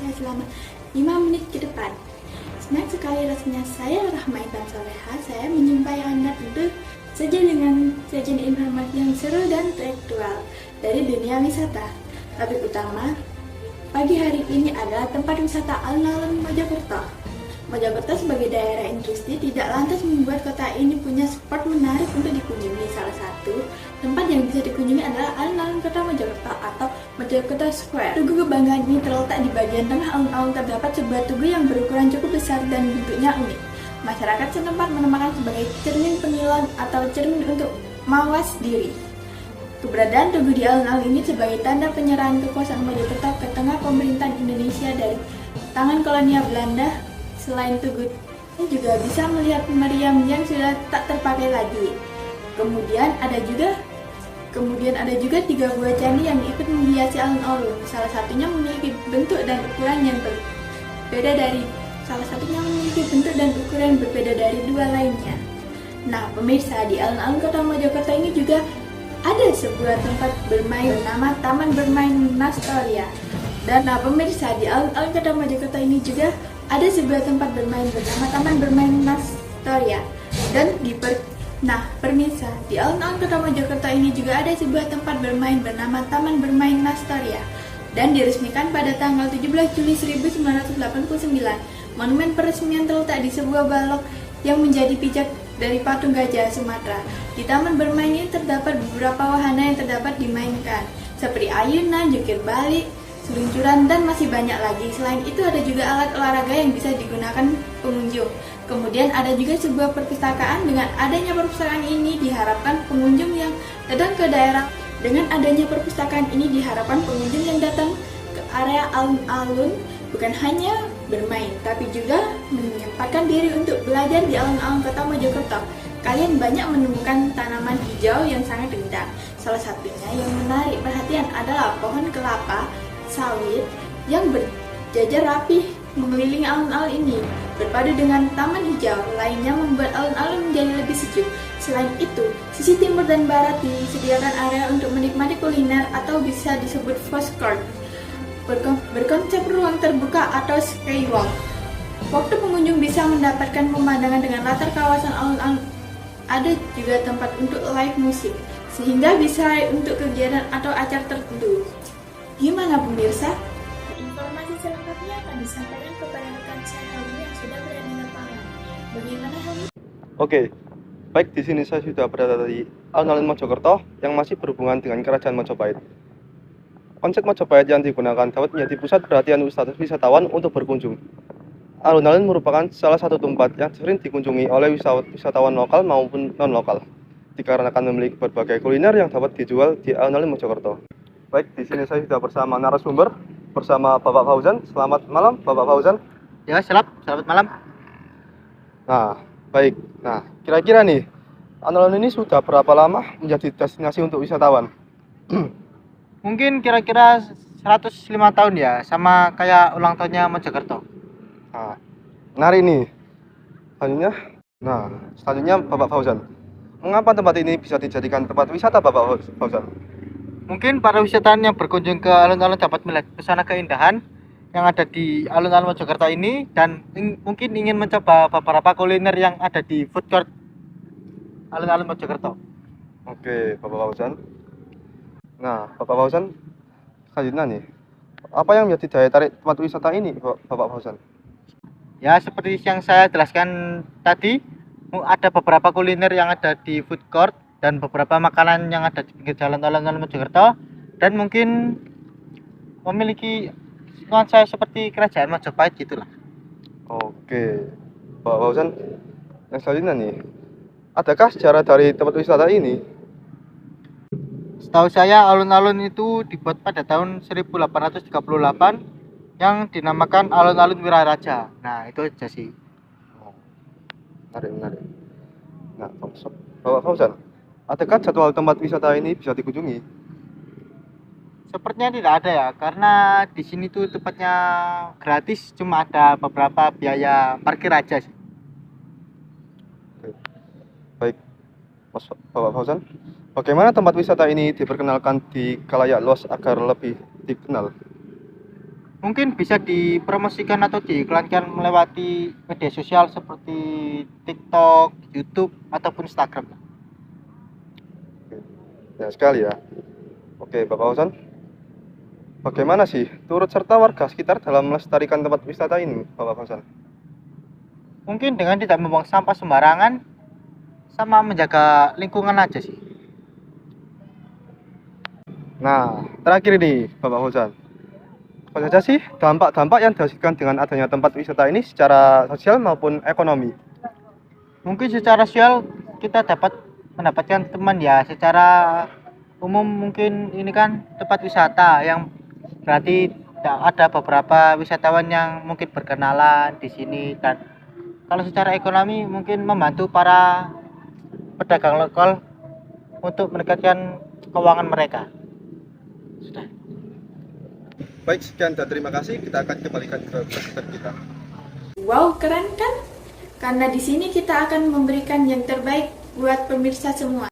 saya selama 5 menit ke depan. Senang sekali rasanya saya, Rahma Intan Soleha, saya menyumpahi Anda tentu saja dengan sajian informasi yang seru dan intelektual dari dunia wisata. Topik utama pagi hari ini adalah tempat wisata alun-alun Mojokerto. Mojokerto sebagai daerah industri tidak lantas membuat kota ini punya spot menarik untuk dikunjungi. Salah satu tempat yang bisa dikunjungi adalah alun-alun kota Mojokerto atau Mojokerto Square. Tugu kebanggaan ini terletak di bagian tengah alun-alun. Terdapat sebuah tugu yang berukuran cukup besar dan bentuknya unik. Masyarakat setempat menamakan sebagai cermin penilon atau cermin untuk mawas diri. Keberadaan tugu di alun-alun ini sebagai tanda penyerahan kekuasaan Mojokerto ke tengah pemerintahan Indonesia dari tangan kolonial Belanda. Selain tugu ini juga bisa melihat meriam yang sudah tak terpakai lagi. Kemudian ada juga 3 buah candi yang ikut menghiasi alun-alun. Salah satunya memiliki bentuk dan ukuran berbeda dari 2 lainnya. Nah, pemirsa, di alun-alun Kota Mojokerto ini juga ada sebuah tempat bermain bernama Taman Bermain Nastoria. Dan pemirsa, di alun-alun Kota Mojokerto ini juga ada sebuah tempat bermain bernama Taman Bermain Nastoria. Pemirsa, di alun-alun Kota Mojokerto ini juga ada sebuah tempat bermain bernama Taman Bermain Nastoria dan diresmikan pada tanggal 17 Juli 1989. Monumen peresmian terletak di sebuah balok yang menjadi pijak dari patung gajah Sumatera. Di taman bermain ini terdapat beberapa wahana yang terdapat dimainkan, seperti ayunan, jungkir balik, seluncuran, dan masih banyak lagi. Selain itu ada juga alat olahraga yang bisa digunakan pengunjung. Kemudian ada juga sebuah perpustakaan. Dengan adanya perpustakaan ini diharapkan pengunjung yang datang ke daerah ke area alun-alun bukan hanya bermain, tapi juga menyempatkan diri untuk belajar di alun-alun Kota Mojokerto. Kalian banyak menemukan tanaman hijau yang sangat indah. Salah satunya yang menarik perhatian adalah pohon kelapa sawit yang berjajar rapih mengelilingi alun-alun ini. Berpadu dengan taman hijau lainnya membuat alun-alun menjadi lebih sejuk. Selain itu, sisi timur dan barat disediakan area untuk menikmati kuliner atau bisa disebut food court berkonsep ruang terbuka atau skywalk. Waktu pengunjung bisa mendapatkan pemandangan dengan latar kawasan alun-alun. Ada juga tempat untuk live musik, sehingga bisa untuk kegiatan atau acara tertentu. Gimana pemirsa? Informasi selengkapnya akan disampaikan kepada rekan saya Helmi yang sudah berada di lapangan. Bagaimana Helmi? Oke, baik, di sini saya sudah berada di alun-alun Mojokerto yang masih berhubungan dengan Kerajaan Majapahit. Konsep Majapahit yang digunakan dapat menjadi pusat perhatian wisatawan untuk berkunjung. Alun-alun merupakan salah satu tempat yang sering dikunjungi oleh wisatawan lokal maupun non-lokal, dikarenakan memiliki berbagai kuliner yang dapat dijual di alun-alun Mojokerto. Baik, di sini saya sudah bersama narasumber, bersama Bapak Fauzan. Selamat malam, Bapak Fauzan. Ya, selamat malam. Nah, baik. Nah, kira-kira nih, alun-alun ini sudah berapa lama menjadi destinasi untuk wisatawan? Mungkin kira-kira 105 tahun ya, sama kayak ulang tahunnya Mojokerto. Nah, menarik nih. Selanjutnya Bapak Fauzan. Mengapa tempat ini bisa dijadikan tempat wisata, Bapak Fauzan? Mungkin para wisatawan yang berkunjung ke alun-alun dapat melihat pesona keindahan yang ada di alun-alun Mojokerto ini dan mungkin ingin mencoba beberapa kuliner yang ada di food court alun-alun Mojokerto. Oke, Bapak Fauzan. Nah, Bapak Fauzan, selanjutnya nih, apa yang menjadi daya tarik tempat wisata ini, Bapak Fauzan? Ya, seperti yang saya jelaskan tadi, ada beberapa kuliner yang ada di food court dan beberapa makanan yang ada di pinggir jalan alun-alun Mojokerto dan mungkin memiliki nuansa seperti kerajaan Majapahit gitulah. Oke, Bapak Fauzan, yang selanjutnya nih, adakah sejarah dari tempat wisata ini? Setahu saya alun-alun itu dibuat pada tahun 1838 yang dinamakan alun-alun Wiraraja. Nah, itu aja sih. Menarik. Nah, Bapak Fauzan, adakah jadwal tempat wisata ini bisa dikunjungi? Sepertinya tidak ada ya, karena di sini tuh tempatnya gratis, cuma ada beberapa biaya parkir aja sih. Oke. Baik, Bapak Fauzan, bagaimana tempat wisata ini diperkenalkan di khalayak luas agar lebih dikenal? mungkin bisa dipromosikan atau diiklankan melewati media sosial seperti TikTok, YouTube ataupun Instagram. Ya sekali ya. Oke, Bapak Hasan. Bagaimana sih turut serta warga sekitar dalam melestarikan tempat wisata ini, Bapak Hasan? Mungkin dengan tidak membuang sampah sembarangan sama menjaga lingkungan aja sih. Nah, terakhir ini, Bapak Hasan. Apa saja sih dampak-dampak yang dihasilkan dengan adanya tempat wisata ini secara sosial maupun ekonomi? Mungkin secara sosial kita dapat mendapatkan teman ya, secara umum mungkin ini kan tempat wisata yang berarti ada beberapa wisatawan yang mungkin berkenalan di sini, dan kalau secara ekonomi mungkin membantu para pedagang lokal untuk meningkatkan keuangan mereka. Sudah. Baik, sekian dan terima kasih. Kita akan kembalikan ke presenter kita. Wow, keren kan? Karena di sini kita akan memberikan yang terbaik buat pemirsa semua.